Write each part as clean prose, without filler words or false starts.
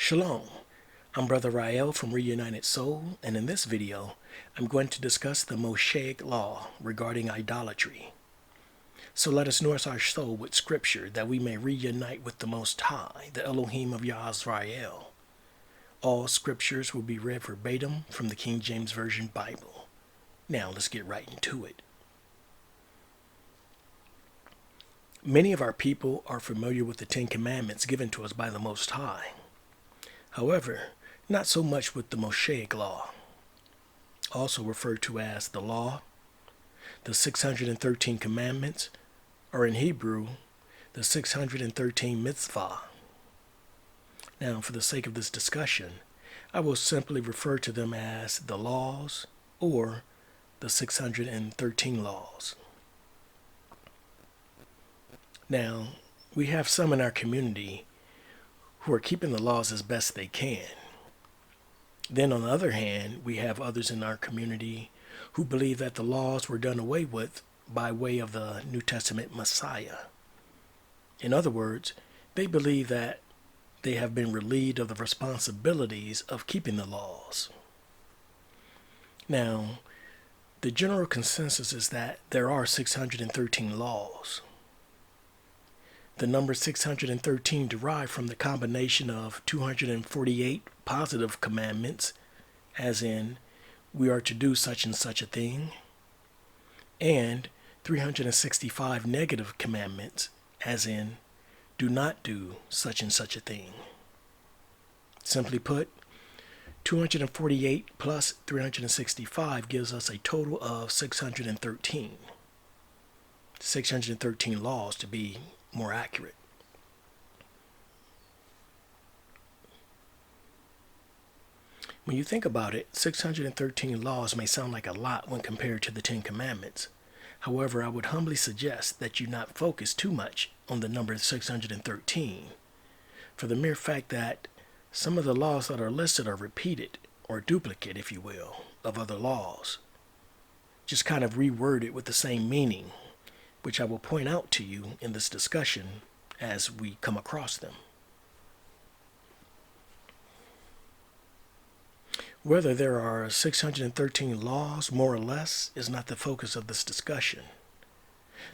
Shalom, I'm Brother Rael from Reunited Soul, and in this video, I'm going to discuss the Mosaic Law regarding idolatry. So let us nourish our soul with scripture that we may reunite with the Most High, the Elohim of Yahweh. All scriptures will be read verbatim from the King James Version Bible. Now let's get right into it. Many of our people are familiar with the Ten Commandments given to us by the Most High. However, not so much with the Mosaic Law, also referred to as the Law, the 613 Commandments, or in Hebrew, the 613 Mitzvah. Now, for the sake of this discussion, I will simply refer to them as the laws or the 613 laws. Now, we have some in our community who are keeping the laws as best they can. Then on the other hand, we have others in our community who believe that the laws were done away with by way of the New Testament Messiah. In other words, they believe that they have been relieved of the responsibilities of keeping the laws. Now, the general consensus is that there are 613 laws. The number 613 derived from the combination of 248 positive commandments, as in, we are to do such and such a thing, and 365 negative commandments, as in, do not do such and such a thing. Simply put, 248 plus 365 gives us a total of 613. 613 laws to be more accurate. When you think about it, 613 laws may sound like a lot when compared to the 10 Commandments. However, I would humbly suggest that you not focus too much on the number 613, for the mere fact that some of the laws that are listed are repeated, or duplicate, if you will, of other laws. Just kind of reworded with the same meaning, which I will point out to you in this discussion as we come across them. Whether there are 613 laws, more or less, is not the focus of this discussion.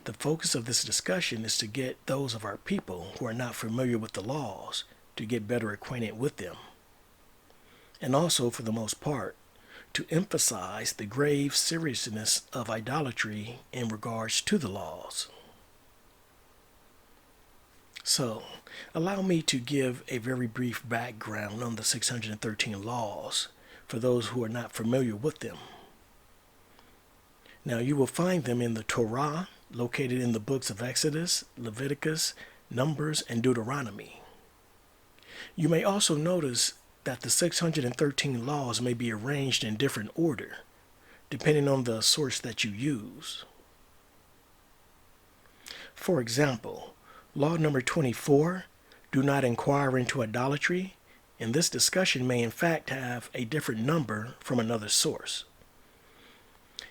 The focus of this discussion is to get those of our people who are not familiar with the laws to get better acquainted with them. And also, for the most part, to emphasize the grave seriousness of idolatry in regards to the laws. So, allow me to give a very brief background on the 613 laws for those who are not familiar with them. Now, you will find them in the Torah, located in the books of Exodus, Leviticus, Numbers, and Deuteronomy. You may also notice that the 613 laws may be arranged in different order, depending on the source that you use. For example, law number 24, do not inquire into idolatry, and this discussion may in fact have a different number from another source.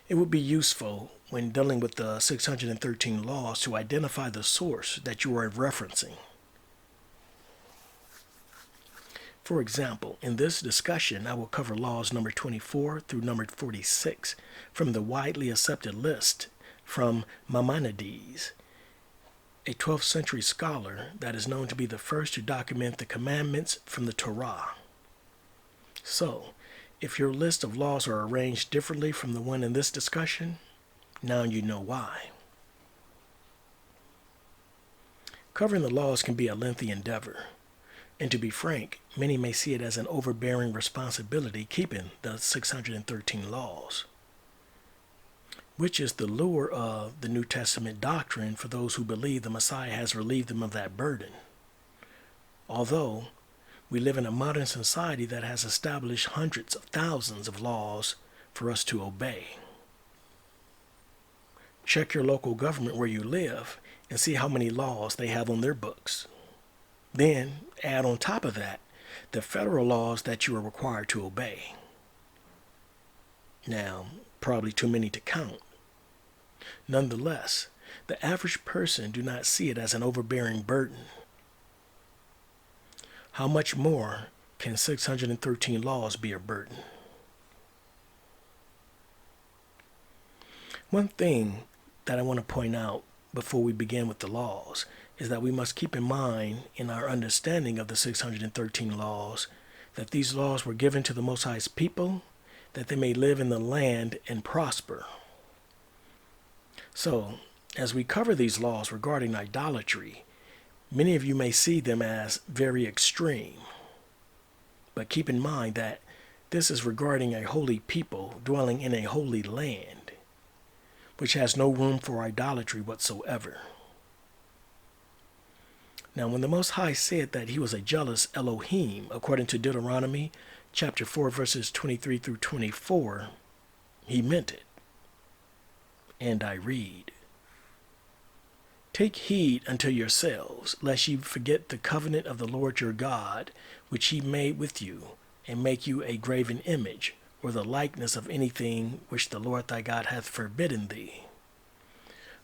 It would be useful when dealing with the 613 laws to identify the source that you are referencing. For example, in this discussion, I will cover laws number 24 through number 46 from the widely accepted list from Maimonides, a 12th century scholar that is known to be the first to document the commandments from the Torah. So, if your list of laws are arranged differently from the one in this discussion, now you know why. Covering the laws can be a lengthy endeavor. And to be frank, many may see it as an overbearing responsibility keeping the 613 laws, which is the lure of the New Testament doctrine for those who believe the Messiah has relieved them of that burden. Although we live in a modern society that has established hundreds of thousands of laws for us to obey. Check your local government where you live and see how many laws they have on their books. Then add on top of that the federal laws that you are required to obey. Now, probably too many to count. Nonetheless, the average person do not see it as an overbearing burden. How much more can 613 laws be a burden? One thing that I want to point out before we begin with the laws is that we must keep in mind in our understanding of the 613 laws that these laws were given to the Most High's people that they may live in the land and prosper. So, as we cover these laws regarding idolatry, many of you may see them as very extreme. But keep in mind that this is regarding a holy people dwelling in a holy land, which has no room for idolatry whatsoever. Now, when the Most High said that he was a jealous Elohim, according to Deuteronomy chapter 4, verses 23 through 24, he meant it. And I read, "Take heed unto yourselves, lest ye forget the covenant of the Lord your God, which he made with you, and make you a graven image, or the likeness of anything which the Lord thy God hath forbidden thee.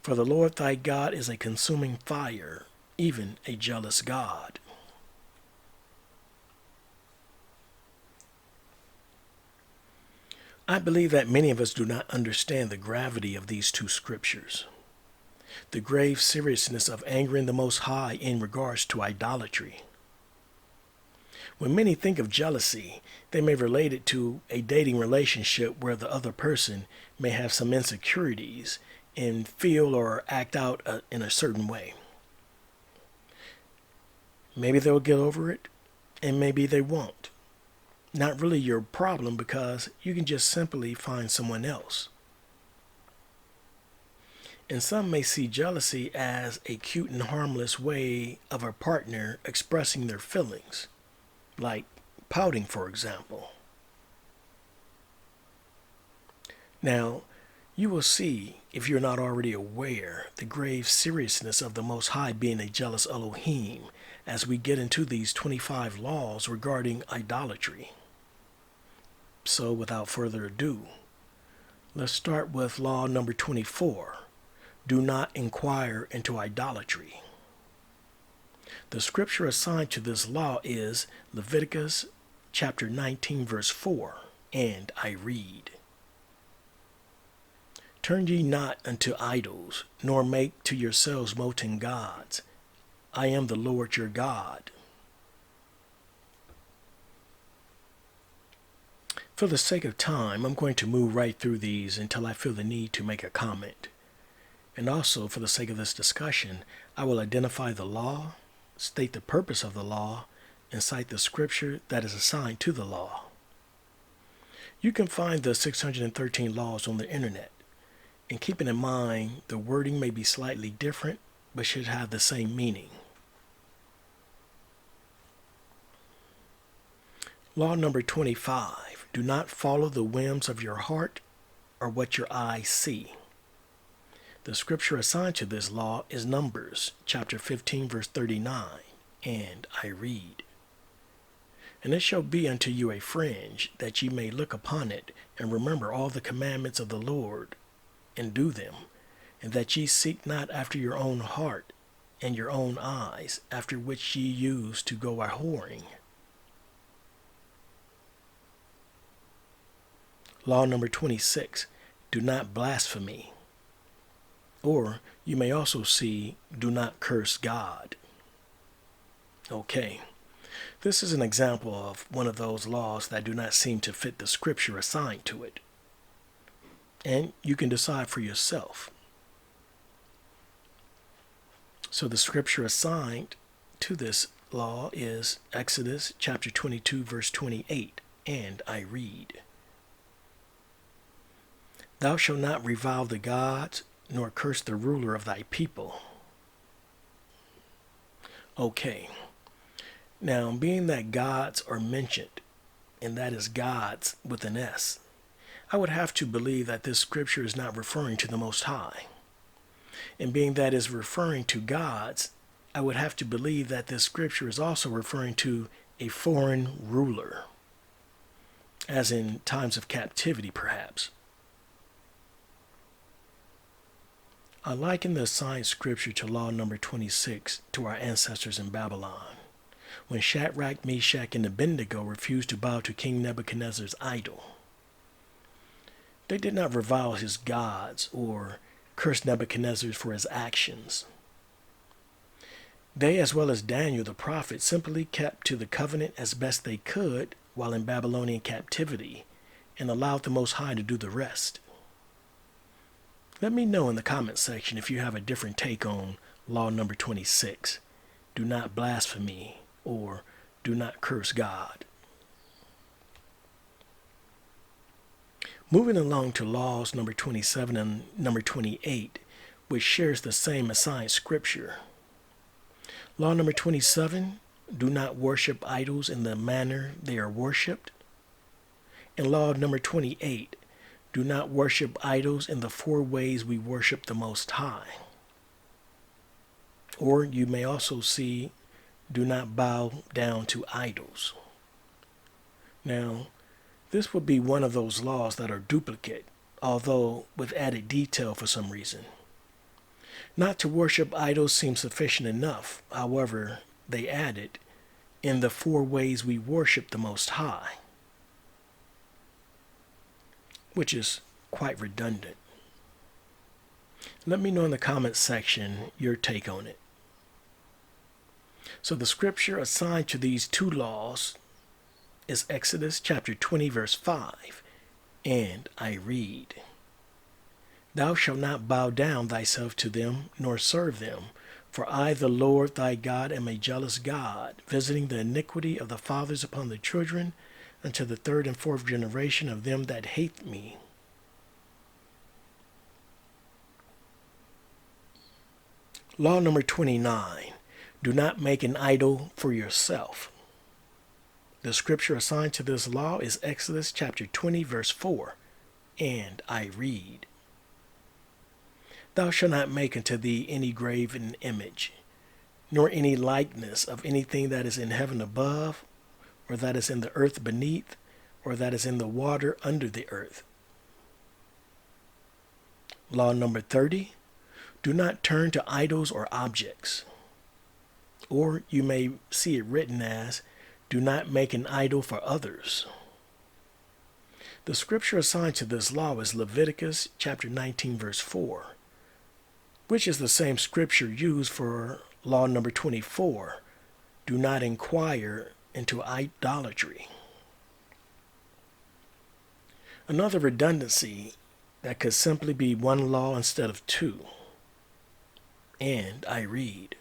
For the Lord thy God is a consuming fire, even a jealous God." I believe that many of us do not understand the gravity of these two scriptures, the grave seriousness of angering the Most High in regards to idolatry. When many think of jealousy, they may relate it to a dating relationship where the other person may have some insecurities and feel or act out in a certain way. Maybe they'll get over it, and maybe they won't. Not really your problem, because you can just simply find someone else. And some may see jealousy as a cute and harmless way of a partner expressing their feelings, like pouting, for example. Now, you will see, if you're not already aware, the grave seriousness of the Most High being a jealous Elohim as we get into these 25 laws regarding idolatry. So, without further ado, let's start with law number 24. Do not inquire into idolatry. The scripture assigned to this law is Leviticus chapter 19, verse 4, and I read, "Turn ye not unto idols, nor make to yourselves molten gods. I am the Lord your God." For the sake of time, I'm going to move right through these until I feel the need to make a comment. And also, for the sake of this discussion, I will identify the law, state the purpose of the law, and cite the scripture that is assigned to the law. You can find the 613 laws on the internet, and keeping in mind the wording may be slightly different, but should have the same meaning. Law number 25, do not follow the whims of your heart or what your eyes see. The scripture assigned to this law is Numbers chapter 15, verse 39, and I read, "And it shall be unto you a fringe, that ye may look upon it, and remember all the commandments of the Lord, and do them, and that ye seek not after your own heart and your own eyes, after which ye used to go a whoring." Law number 26, do not blaspheme. Or you may also see, do not curse God. Okay, this is an example of one of those laws that do not seem to fit the scripture assigned to it. And you can decide for yourself. So the scripture assigned to this law is Exodus chapter 22, verse 28, and I read, "Thou shalt not revile the gods, nor curse the ruler of thy people." Okay, now being that gods are mentioned, and that is gods with an S, I would have to believe that this scripture is not referring to the Most High. And being that is referring to gods, I would have to believe that this scripture is also referring to a foreign ruler, as in times of captivity perhaps. I liken the assigned scripture to law number 26 to our ancestors in Babylon. when Shadrach, Meshach, and Abednego refused to bow to King Nebuchadnezzar's idol. They did not revile his gods or curse Nebuchadnezzar for his actions. They, as well as Daniel the prophet, simply kept to the covenant as best they could while in Babylonian captivity and allowed the Most High to do the rest. Let me know in the comment section if you have a different take on law number 26. Do not blaspheme, or do not curse God. Moving along to laws number 27 and number 28, which shares the same assigned scripture. Law number 27, do not worship idols in the manner they are worshipped. And law number 28, do not worship idols in the 4 ways we worship the Most High. Or you may also see, do not bow down to idols. Now, this would be one of those laws that are duplicate, although with added detail for some reason. Not to worship idols seems sufficient enough. However, they added, in the 4 ways we worship the Most High, which is quite redundant. Let me know in the comments section your take on it. So the scripture assigned to these 2 laws is Exodus chapter 20 verse 5, and I read, Thou shalt not bow down thyself to them, nor serve them, for I, the Lord thy God, am a jealous God, visiting the iniquity of the fathers upon the children, unto the 3rd and 4th generation of them that hate me. Law number 29, do not make an idol for yourself. The scripture assigned to this law is Exodus chapter 20 verse 4, and I read, Thou shalt not make unto thee any graven image, nor any likeness of anything that is in heaven above, or that is in the earth beneath, or that is in the water under the earth. Law number 30, do not turn to idols or objects. Or you may see it written as, do not make an idol for others. The scripture assigned to this law is Leviticus chapter 19 verse 4, which is the same scripture used for law number 24, do not inquire into idolatry. Another redundancy that could simply be 1 law instead of 2. And I read,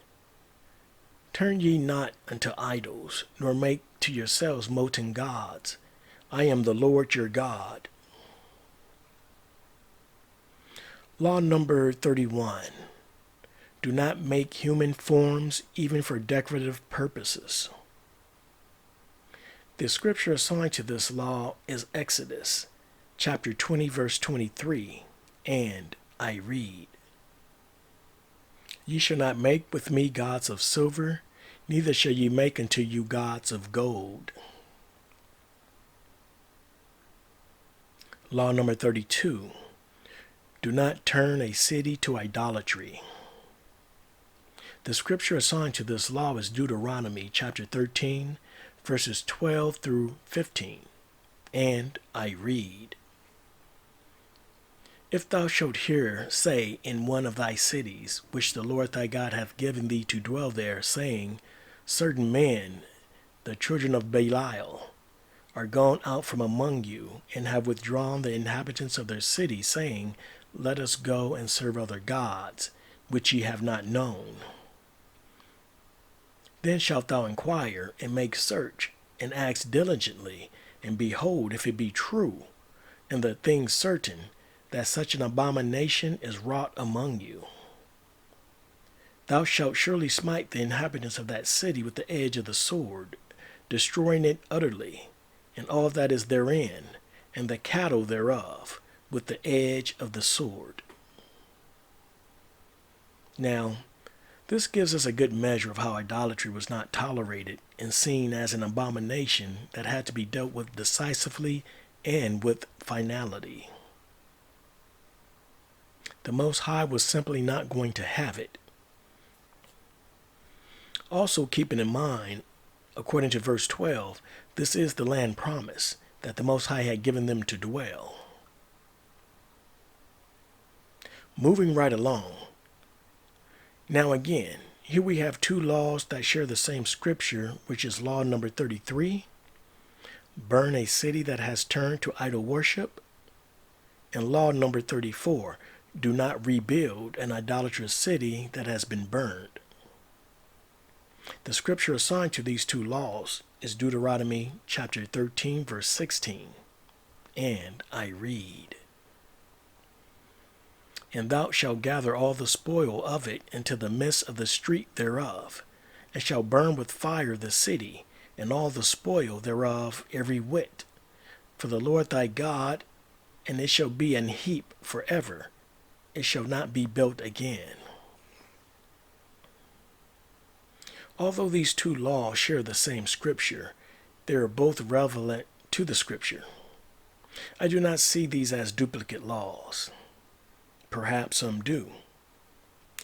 Turn ye not unto idols, nor make to yourselves molten gods. I am the Lord your God. Law number 31. Do not make human forms even for decorative purposes. The scripture assigned to this law is Exodus chapter 20 verse 23, and I read, Ye shall not make with me gods of silver, neither shall ye make unto you gods of gold. Law number 32. Do not turn a city to idolatry. The scripture assigned to this law is Deuteronomy chapter 13, verses 12 through 15, and I read, If thou shalt hear say in one of thy cities, which the Lord thy God hath given thee to dwell there, saying, Certain men, the children of Belial, are gone out from among you, and have withdrawn the inhabitants of their city, saying, Let us go and serve other gods, which ye have not known. Then shalt thou inquire, and make search, and ask diligently, and behold, if it be true, and the thing certain, that such an abomination is wrought among you. Thou shalt surely smite the inhabitants of that city with the edge of the sword, destroying it utterly, and all that is therein, and the cattle thereof, with the edge of the sword. Now, this gives us a good measure of how idolatry was not tolerated and seen as an abomination that had to be dealt with decisively and with finality. The Most High was simply not going to have it. Also keeping in mind, according to verse 12, this is the land promise that the Most High had given them to dwell. Moving right along. Now again, here we have two laws that share the same scripture, which is law number 33, burn a city that has turned to idol worship, and law number 34, do not rebuild an idolatrous city that has been burned. The scripture assigned to these two laws is Deuteronomy chapter 13, verse 16, and I read, "And thou shalt gather all the spoil of it into the midst of the street thereof, and shalt burn with fire the city, and all the spoil thereof every whit, for the Lord thy God, and it shall be an heap forever, it shall not be built again." Although these two laws share the same scripture, they are both relevant to the scripture. I do not see these as duplicate laws. Perhaps some do.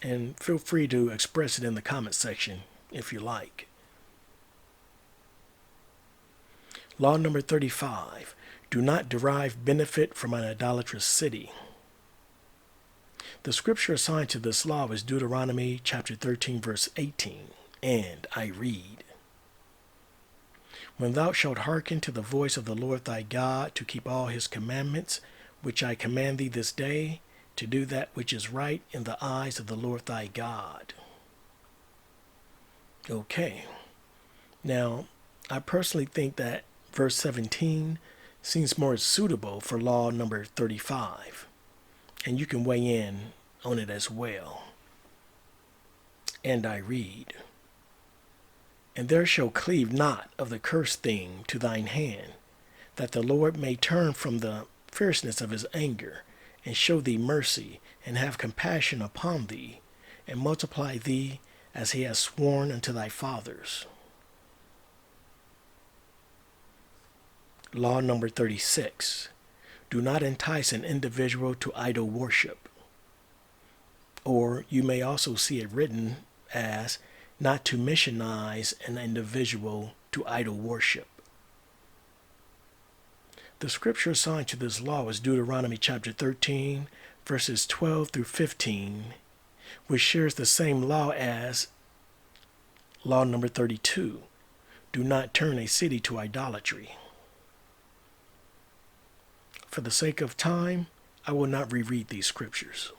And feel free to express it in the comment section if you like. Law number 35. Do not derive benefit from an idolatrous city. The scripture assigned to this law is Deuteronomy chapter 13, verse 18, and I read, "When thou shalt hearken to the voice of the Lord thy God to keep all his commandments, which I command thee this day, to do that which is right in the eyes of the Lord thy God." Okay. Now, I personally think that verse 17 seems more suitable for law number 35, and you can weigh in on it as well. And I read, "And there shall cleave not of the cursed thing to thine hand, that the Lord may turn from the fierceness of his anger, and show thee mercy, and have compassion upon thee, and multiply thee as he has sworn unto thy fathers." Law number 36. Do not entice an individual to idol worship. Or you may also see it written as not to missionize an individual to idol worship. The scripture assigned to this law is Deuteronomy chapter 13, verses 12 through 15, which shares the same law as law number 32. Do not turn a city to idolatry. For the sake of time, I will not reread these scriptures.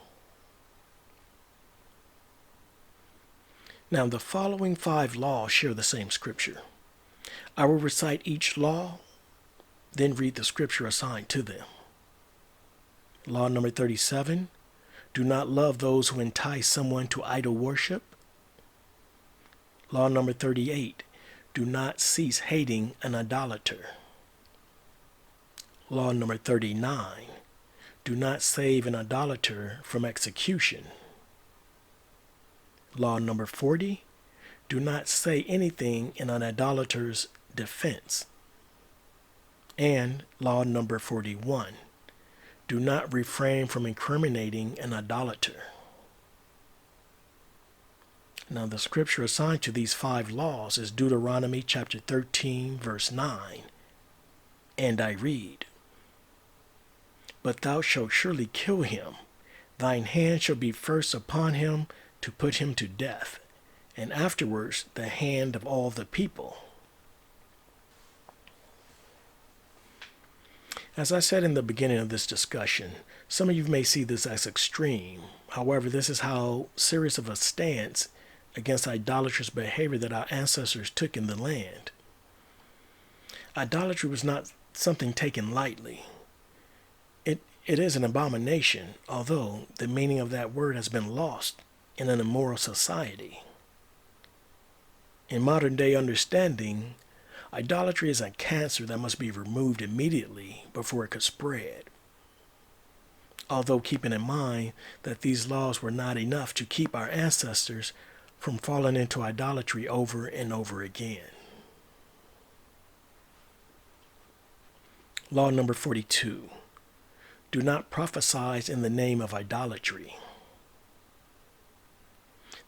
Now, the following 5 laws share the same scripture. I will recite each law, then read the scripture assigned to them. Law number 37, do not love those who entice someone to idol worship. Law number 38, do not cease hating an idolater. Law number 39, do not save an idolater from execution. Law number 40, do not say anything in an idolater's defense. And law number 41, do not refrain from incriminating an idolater. Now, the scripture assigned to these 5 laws is Deuteronomy chapter 13, verse 9, and I read, "But thou shalt surely kill him. Thine hand shall be first upon him to put him to death, and afterwards the hand of all the people." As I said in the beginning of this discussion, some of you may see this as extreme. However, this is how serious of a stance against idolatrous behavior that our ancestors took in the land. Idolatry was not something taken lightly. It is an abomination, although the meaning of that word has been lost in an immoral society. In modern day understanding, idolatry is a cancer that must be removed immediately before it could spread. Although keeping in mind that these laws were not enough to keep our ancestors from falling into idolatry over and over again. Law number 42. Do not prophesy in the name of idolatry.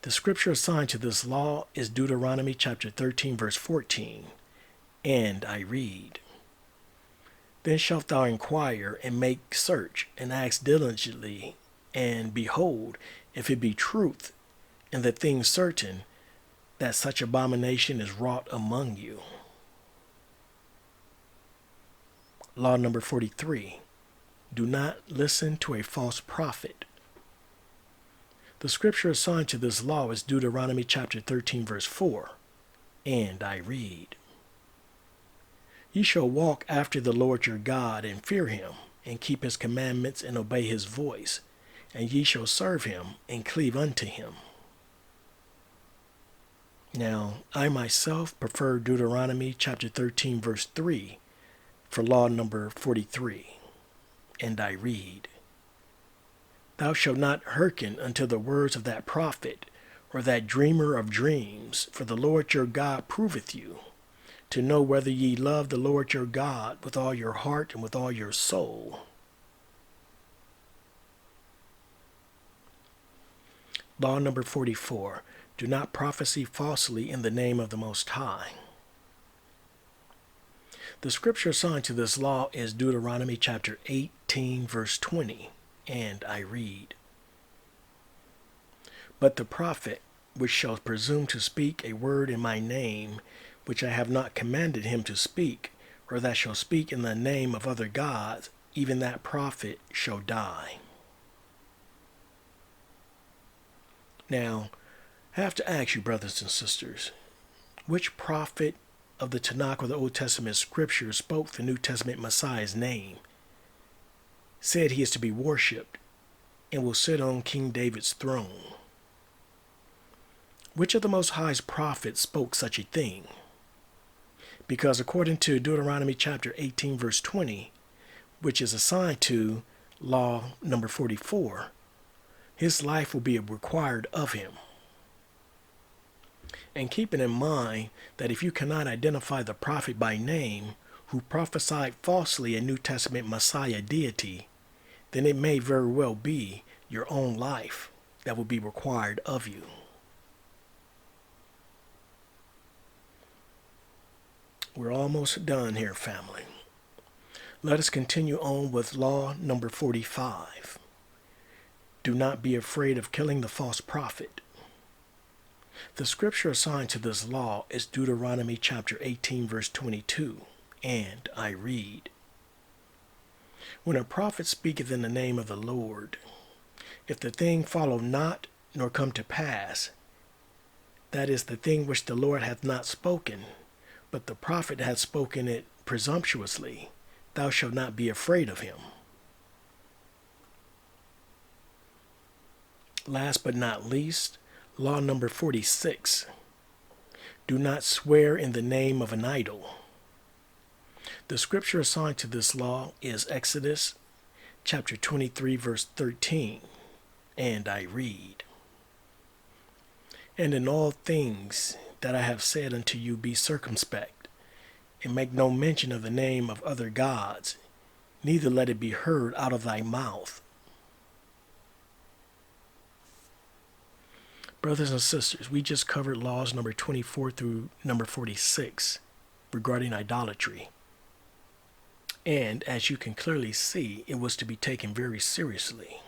The scripture assigned to this law is Deuteronomy chapter 13, verse 14, and I read, Then shalt thou inquire and make search and ask diligently, and behold, if it be truth, and the thing certain, that such abomination is wrought among you. Law number 43. Do not listen to a false prophet. The scripture assigned to this law is Deuteronomy chapter 13, verse 4, and I read, Ye shall walk after the Lord your God, and fear him, and keep his commandments, and obey his voice, and ye shall serve him, and cleave unto him. Now, I myself prefer Deuteronomy chapter 13, verse 3 for law number 43, and I read, Thou shalt not hearken unto the words of that prophet, or that dreamer of dreams, for the Lord your God proveth you, to know whether ye love the Lord your God with all your heart and with all your soul. Law number 44. Do not prophesy falsely in the name of the Most High. The scripture assigned to this law is Deuteronomy chapter 18, verse 20, and I read, But the prophet which shall presume to speak a word in my name, which I have not commanded him to speak, or that shall speak in the name of other gods, even that prophet shall die. Now, I have to ask you, brothers and sisters, which prophet of the Tanakh or the Old Testament scripture spoke the New Testament Messiah's name, said he is to be worshipped, and will sit on King David's throne? Which of the Most High's prophets spoke such a thing? Because according to Deuteronomy chapter 18, verse 20, which is assigned to law number 44, his life will be required of him. And keeping in mind that if you cannot identify the prophet by name who prophesied falsely a New Testament Messiah deity, then it may very well be your own life that will be required of you. We're almost done here, family. Let us continue on with law number 45. Do not be afraid of killing the false prophet. The scripture assigned to this law is Deuteronomy chapter 18, verse 22, and I read, When a prophet speaketh in the name of the Lord, if the thing follow not, nor come to pass, that is the thing which the Lord hath not spoken, but the prophet hath spoken it presumptuously, thou shalt not be afraid of him. Last but not least, law number 46. Do not swear in the name of an idol. The scripture assigned to this law is Exodus chapter 23, verse 13, and I read, And in all things that I have said unto you be circumspect, and make no mention of the name of other gods, neither let it be heard out of thy mouth. Brothers and sisters, we just covered laws number 24 through number 46 regarding idolatry. And as you can clearly see, it was to be taken very seriously.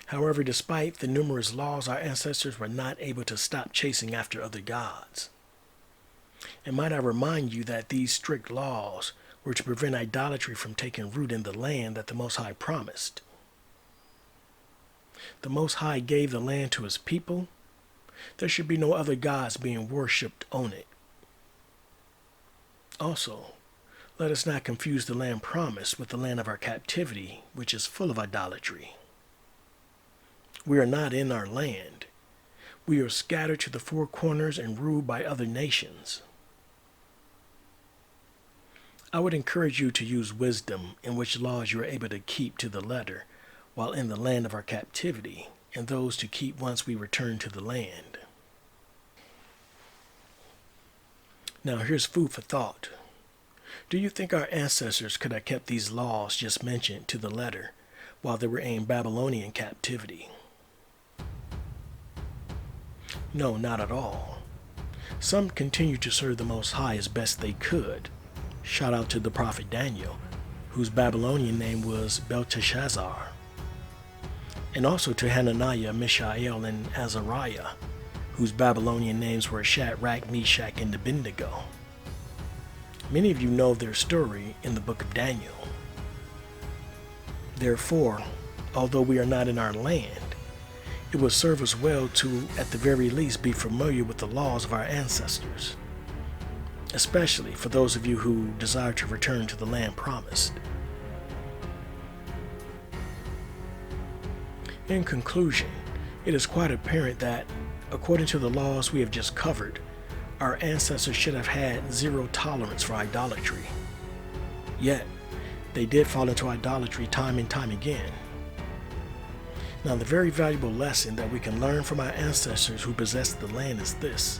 However, despite the numerous laws, our ancestors were not able to stop chasing after other gods. And might I remind you that these strict laws were to prevent idolatry from taking root in the land that the Most High promised. The Most High gave the land to his people. There should be no other gods being worshipped on it. Also, let us not confuse the land promised with the land of our captivity, which is full of idolatry. We are not in our land. We are scattered to the four corners and ruled by other nations. I would encourage you to use wisdom in which laws you are able to keep to the letter while in the land of our captivity, and those to keep once we return to the land. Now here's food for thought. Do you think our ancestors could have kept these laws just mentioned to the letter while they were in Babylonian captivity? No, not at all. Some continued to serve the Most High as best they could. Shout out to the prophet Daniel, whose Babylonian name was Belteshazzar. And also to Hananiah, Mishael, and Azariah, whose Babylonian names were Shadrach, Meshach, and Abednego. Many of you know their story in the book of Daniel. Therefore, although we are not in our land, it would serve us well to, at the very least, be familiar with the laws of our ancestors, especially for those of you who desire to return to the land promised. In conclusion, it is quite apparent that, according to the laws we have just covered, our ancestors should have had zero tolerance for idolatry. Yet, they did fall into idolatry time and time again. Now, the very valuable lesson that we can learn from our ancestors who possessed the land is this.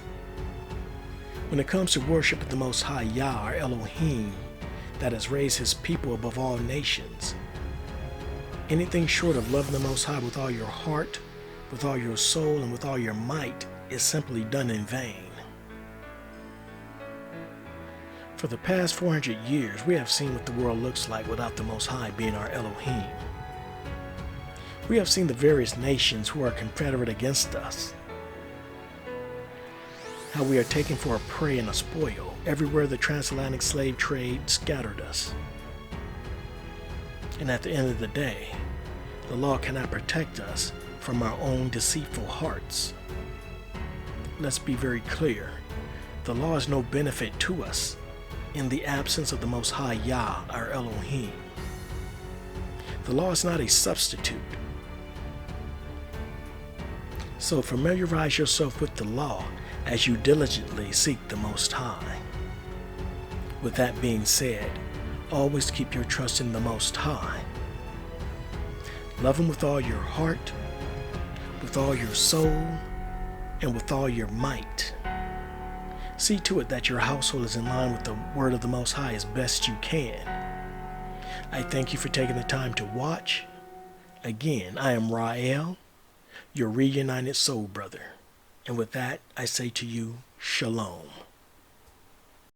When it comes to worshiping the Most High Yah, our Elohim, that has raised his people above all nations, anything short of loving the Most High with all your heart, with all your soul, and with all your might is simply done in vain. For the past 400 years, we have seen what the world looks like without the Most High being our Elohim. We have seen the various nations who are confederate against us, how we are taken for a prey and a spoil everywhere the transatlantic slave trade scattered us. And at the end of the day, the law cannot protect us from our own deceitful hearts. Let's be very clear. The law is no benefit to us in the absence of the Most High Yah, our Elohim. The law is not a substitute. So familiarize yourself with the law as you diligently seek the Most High. With that being said, always keep your trust in the Most High. Love him with all your heart, with all your soul, and with all your might. See to it that your household is in line with the word of the Most High as best you can. I thank you for taking the time to watch. Again, I am Rael, your reunited soul brother. And with that, I say to you, Shalom.